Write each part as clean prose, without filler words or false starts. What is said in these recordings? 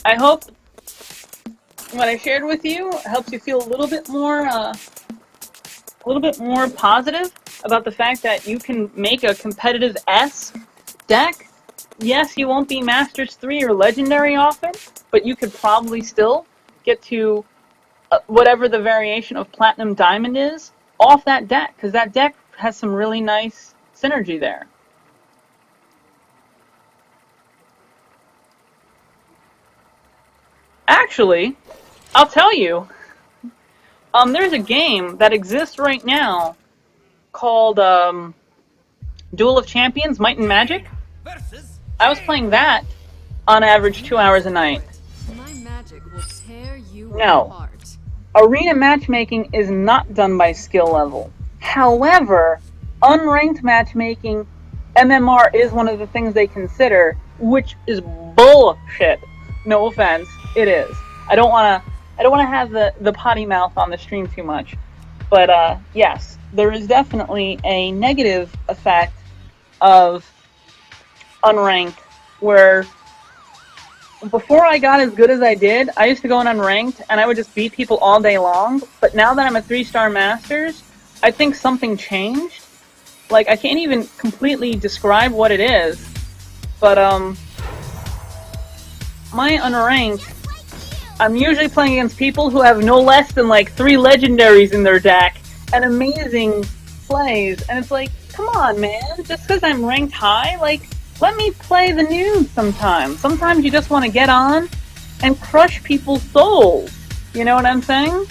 I hope what I shared with you helps you feel a little bit more positive about the fact that you can make a competitive-esque deck. Yes, you won't be Masters 3 or Legendary often, but you could probably still get to whatever the variation of Platinum Diamond is off that deck, because that deck has some really nice synergy there. Actually, I'll tell you, there's a game that exists right now called Duel of Champions, Might and Magic. I was playing that on average 2 hours a night. My magic will tear you No. apart. Arena matchmaking is not done by skill level. However, unranked matchmaking, MMR is one of the things they consider, which is bullshit. No offense, it is. I don't want to have the potty mouth on the stream too much. But yes, there is definitely a negative effect of unranked, where before I got as good as I did, I used to go in unranked and I would just beat people all day long. But now that I'm a 3-star Masters, I think something changed. Like, I can't even completely describe what it is, but my unranked, I'm usually playing against people who have no less than like 3 legendaries in their deck and amazing plays, and it's like, come on, man, just because I'm ranked high, like, let me play the news sometimes. Sometimes you just want to get on and crush people's souls. You know what I'm saying?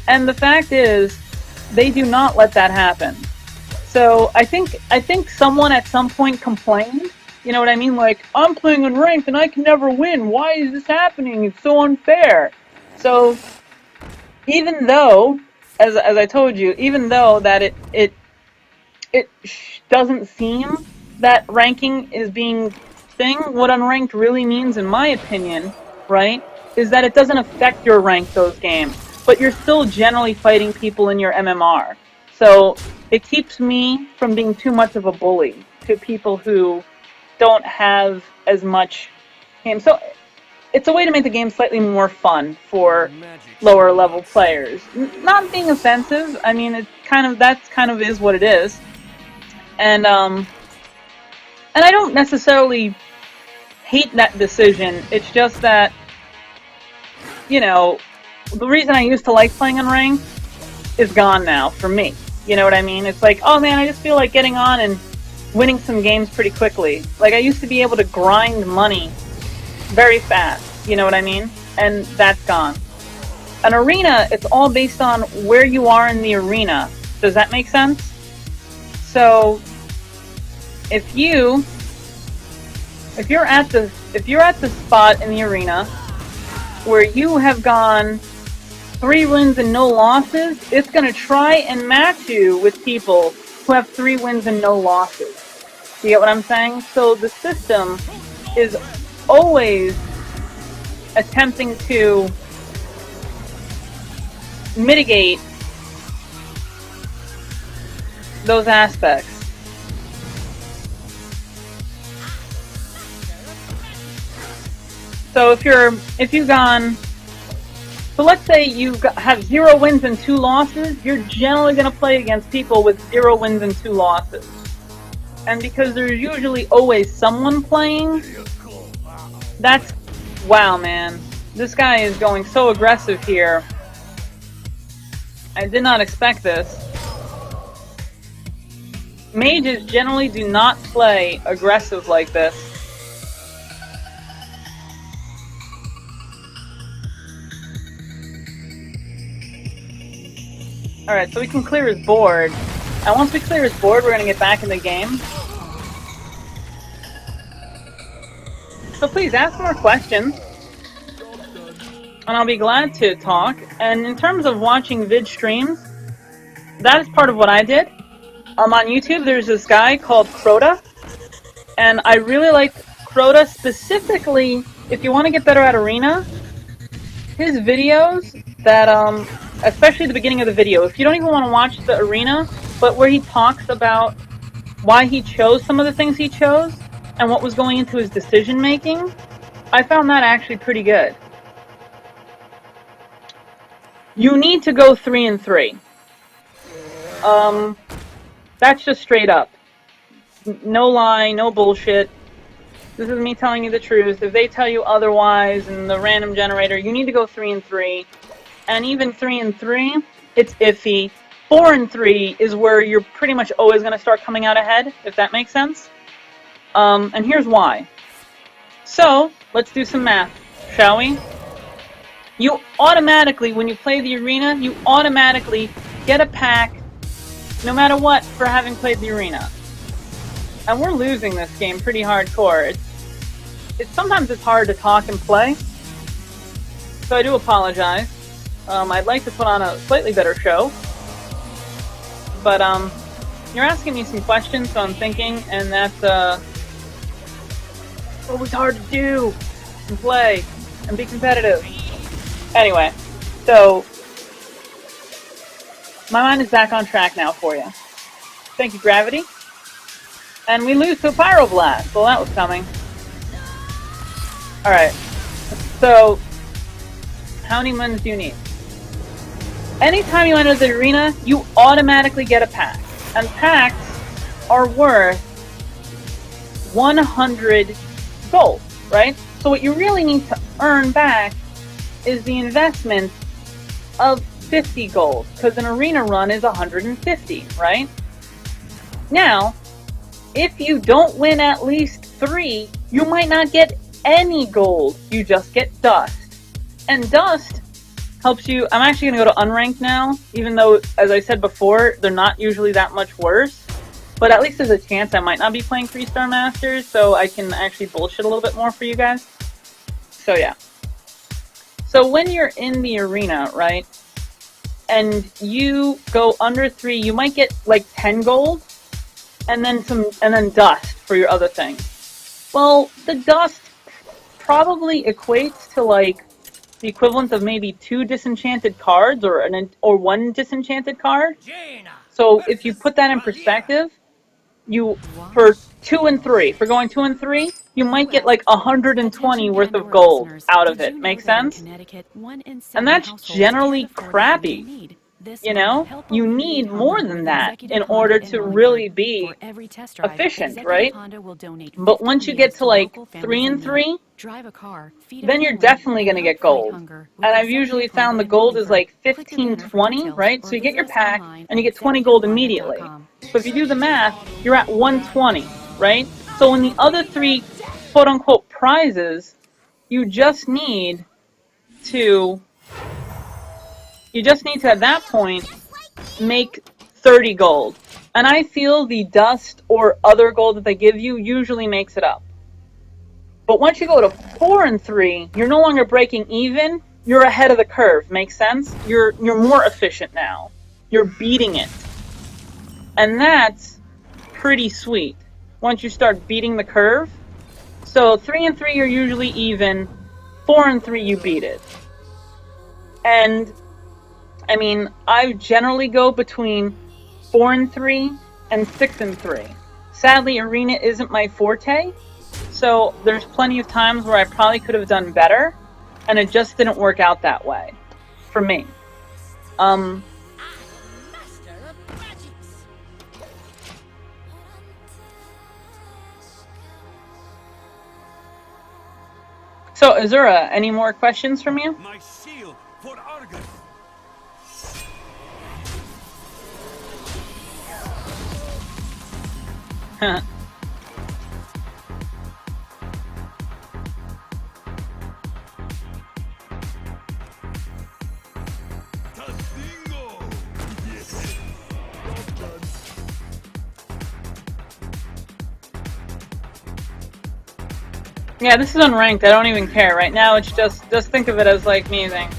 And the fact is, they do not let that happen. So I think someone at some point complained. You know what I mean? Like, I'm playing unranked and I can never win. Why is this happening? It's so unfair. So even though, as I told you, even though that it doesn't seem that ranking is being thing, what unranked really means, in my opinion, right, is that it doesn't affect your rank those games, but you're still generally fighting people in your MMR. So it keeps me from being too much of a bully to people who don't have as much game. So it's a way to make the game slightly more fun for lower level players. Not being offensive, I mean, that's kind of is what it is. And I don't necessarily hate that decision. It's just that, you know, the reason I used to like playing unranked is gone now for me. You know what I mean? It's like, oh man, I just feel like getting on and winning some games pretty quickly. Like, I used to be able to grind money very fast. You know what I mean? And that's gone. An arena, it's all based on where you are in the arena. Does that make sense? So if you're at the spot in the arena where you have gone 3 wins and no losses, it's going to try and match you with people who have 3 wins and no losses. You get what I'm saying? So the system is always attempting to mitigate those aspects. So so let's say you have 0 wins and 2 losses, you're generally going to play against people with 0 wins and 2 losses. And because there's usually always someone playing, that's, wow, man. This guy is going so aggressive here. I did not expect this. Mages generally do not play aggressive like this. Alright, so we can clear his board. And once we clear his board, we're going to get back in the game. So please ask more questions. And I'll be glad to talk. And in terms of watching vid streams, that is part of what I did. On YouTube, there's this guy called Crota. And I really like Crota specifically if you want to get better at Arena. His videos that, especially the beginning of the video, if you don't even want to watch the Arena, but where he talks about why he chose some of the things he chose and what was going into his decision making, I found that actually pretty good. You need to go 3 and 3. That's just straight up. No lie, no bullshit. This is me telling you the truth. If they tell you otherwise in the random generator, you need to go 3 and 3. And even 3 and 3, it's iffy. 4 and 3 is where you're pretty much always going to start coming out ahead, if that makes sense. And here's why. So, let's do some math, shall we? You automatically, when you play the arena, you automatically get a pack, no matter what, for having played the arena. And we're losing this game pretty hardcore. Sometimes it's hard to talk and play, so I do apologize. I'd like to put on a slightly better show, but you're asking me some questions, so I'm thinking, and that's always hard to do and play and be competitive. Anyway, so my mind is back on track now for you. Thank you, Gravity. And we lose to a Pyroblast. Well, that was coming. Alright, so how many wins do you need? Anytime you enter the arena, you automatically get a pack. And packs are worth 100 gold, right? So what you really need to earn back is the investment of 50 gold, because an arena run is 150, right? Now, if you don't win at least 3, you might not get any gold. You just get dust. And dust helps you. I'm actually going to go to unranked now, even though, as I said before, they're not usually that much worse. But at least there's a chance I might not be playing 3-star masters, so I can actually bullshit a little bit more for you guys. So yeah. So when you're in the arena, right, and you go under 3, you might get like 10 gold, and then dust for your other thing. Well, the dust probably equates to like the equivalent of maybe 2 disenchanted cards or 1 disenchanted card. So if you put that in perspective, for 2 and 3, for going 2 and 3, you might get like 120 worth of gold out of it. Make sense? And that's generally crappy. You know, you need more than that in order to really be efficient, right? But once you get to like 3 and 3, then you're definitely going to get gold. And I've usually found the gold is like 15, 20, right? So you get your pack and you get 20 gold immediately. So if you do the math, you're at 120, right? So in the other 3 quote-unquote prizes, you just need to at that point make 30 gold. And I feel the dust or other gold that they give you usually makes it up. But once you go to 4 and 3, you're no longer breaking even, you're ahead of the curve. Makes sense? You're more efficient now. You're beating it. And that's pretty sweet once you start beating the curve. So 3 and 3 you're usually even, 4 and 3 you beat it. And I mean, I generally go between 4 and 3 and 6 and 3. Sadly, arena isn't my forte, so there's plenty of times where I probably could have done better, and it just didn't work out that way for me. So, Azura, any more questions from you? My shield for Argus. Yeah, this is unranked. I don't even care. Right now, it's just think of it as, like, musing.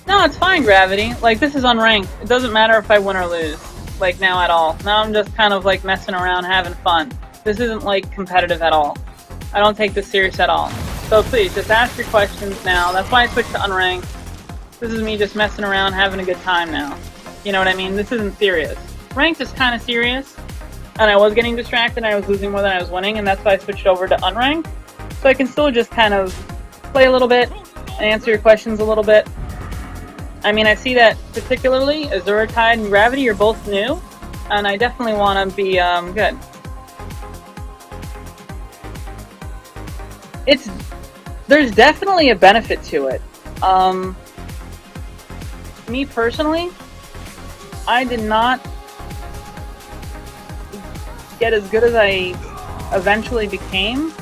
No, it's fine, Gravity. Like, this is unranked. It doesn't matter if I win or lose. Like, now at all. Now I'm just kind of, like, messing around, having fun. This isn't, like, competitive at all. I don't take this serious at all. So please, just ask your questions now. That's why I switched to unranked. This is me just messing around, having a good time now. You know what I mean? This isn't serious. Ranked is kind of serious. And I was getting distracted, and I was losing more than I was winning, and that's why I switched over to unranked. So I can still just kind of play a little bit and answer your questions a little bit. I mean, I see that particularly Azure Tide and Gravity are both new, and I definitely want to be good. There's definitely a benefit to it. Me personally, I did not get as good as I eventually became.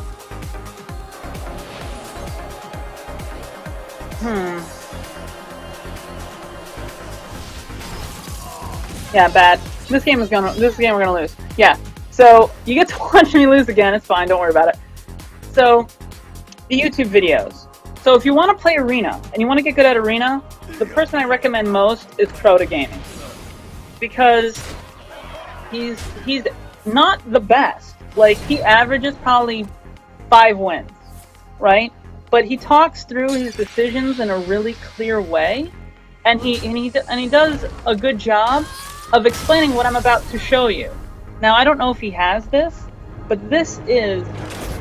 Yeah, bad. This game we're gonna lose. Yeah. So you get to watch me lose again. It's fine. Don't worry about it. So the YouTube videos. So if you want to play Arena and you want to get good at Arena, the person I recommend most is Crota Gaming, because he's not the best. Like, he averages probably 5 wins, right? But he talks through his decisions in a really clear way, and he does a good job of explaining what I'm about to show you. Now, I don't know if he has this, but this is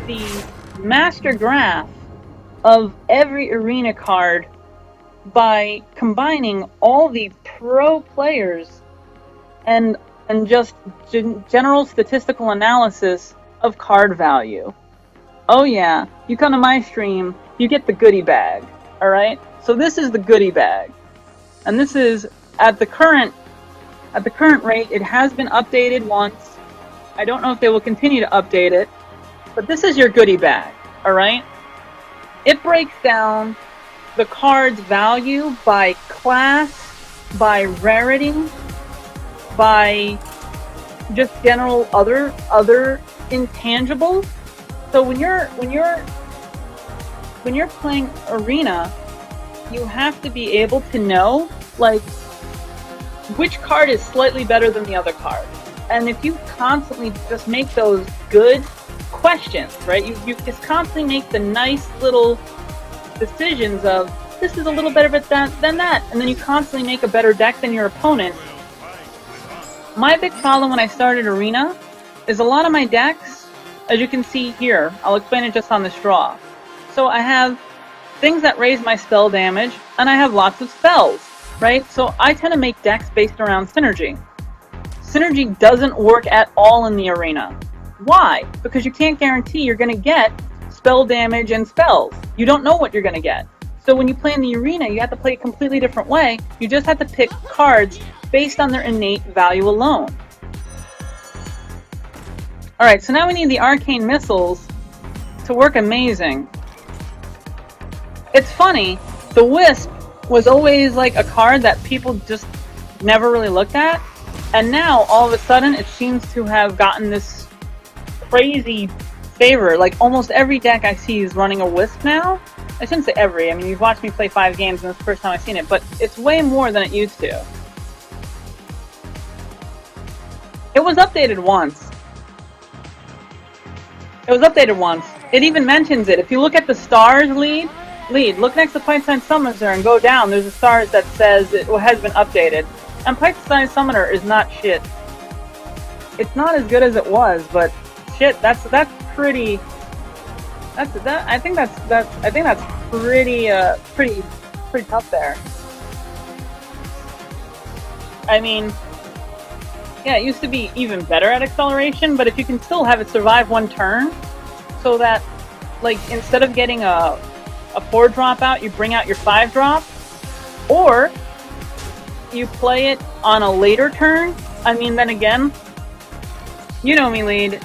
the master graph of every Arena card by combining all the pro players and just general statistical analysis of card value. Oh yeah, you come to my stream, you get the goodie bag, alright? So this is the goodie bag. And this is, at the current rate, it has been updated once. I don't know if they will continue to update it, but this is your goodie bag, alright? It breaks down the card's value by class, by rarity, by just general other intangibles. So when you're playing Arena, you have to be able to know, like, which card is slightly better than the other card. And if you constantly just make those good questions, right? You just constantly make the nice little decisions of, this is a little better than that, and then you constantly make a better deck than your opponent. My big problem when I started Arena is a lot of my decks, as you can see here, I'll explain it just on this draw. So I have things that raise my spell damage, and I have lots of spells, right? So I tend to make decks based around synergy. Synergy doesn't work at all in the Arena. Why? Because you can't guarantee you're going to get spell damage and spells. You don't know what you're going to get. So when you play in the Arena, you have to play a completely different way. You just have to pick cards based on their innate value alone. Alright, so now we need the Arcane Missiles to work amazing. It's funny, the Wisp was always like a card that people just never really looked at, and now all of a sudden it seems to have gotten this crazy favor. Like, almost every deck I see is running a Wisp now. I shouldn't say every, I mean, you've watched me play 5 games and it's the first time I've seen it, but it's way more than it used to. It was updated once. It even mentions it. If you look at the stars lead, look next to Pint-Sized Summoner and go down, there's a stars that says it has been updated. And Pint-Sized Summoner is not shit. It's not as good as it was, but shit, that's pretty. I think that's pretty tough there. I mean, yeah, it used to be even better at acceleration, but if you can still have it survive one turn, so that, like, instead of getting a 4-drop out, you bring out your 5-drop, or you play it on a later turn. I mean, then again, you know me, Lead.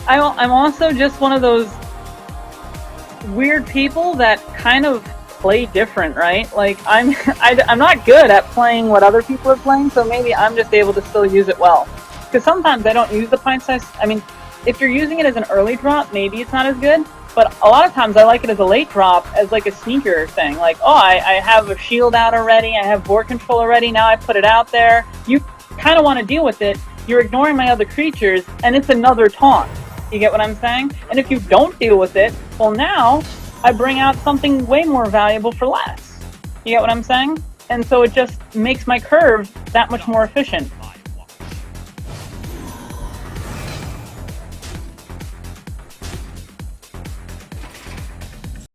I'm also just one of those weird people that kind of play different, right? Like, I'm not good at playing what other people are playing, so maybe I'm just able to still use it well. Because sometimes I don't use the pint size. I mean, if you're using it as an early drop, maybe it's not as good. But a lot of times I like it as a late drop, as like a sneaker thing. Like, oh, I have a shield out already, I have board control already, now I put it out there. You kind of want to deal with it. You're ignoring my other creatures, and it's another taunt. You get what I'm saying? And if you don't deal with it, well, now I bring out something way more valuable for less. You get what I'm saying? And so it just makes my curve that much more efficient.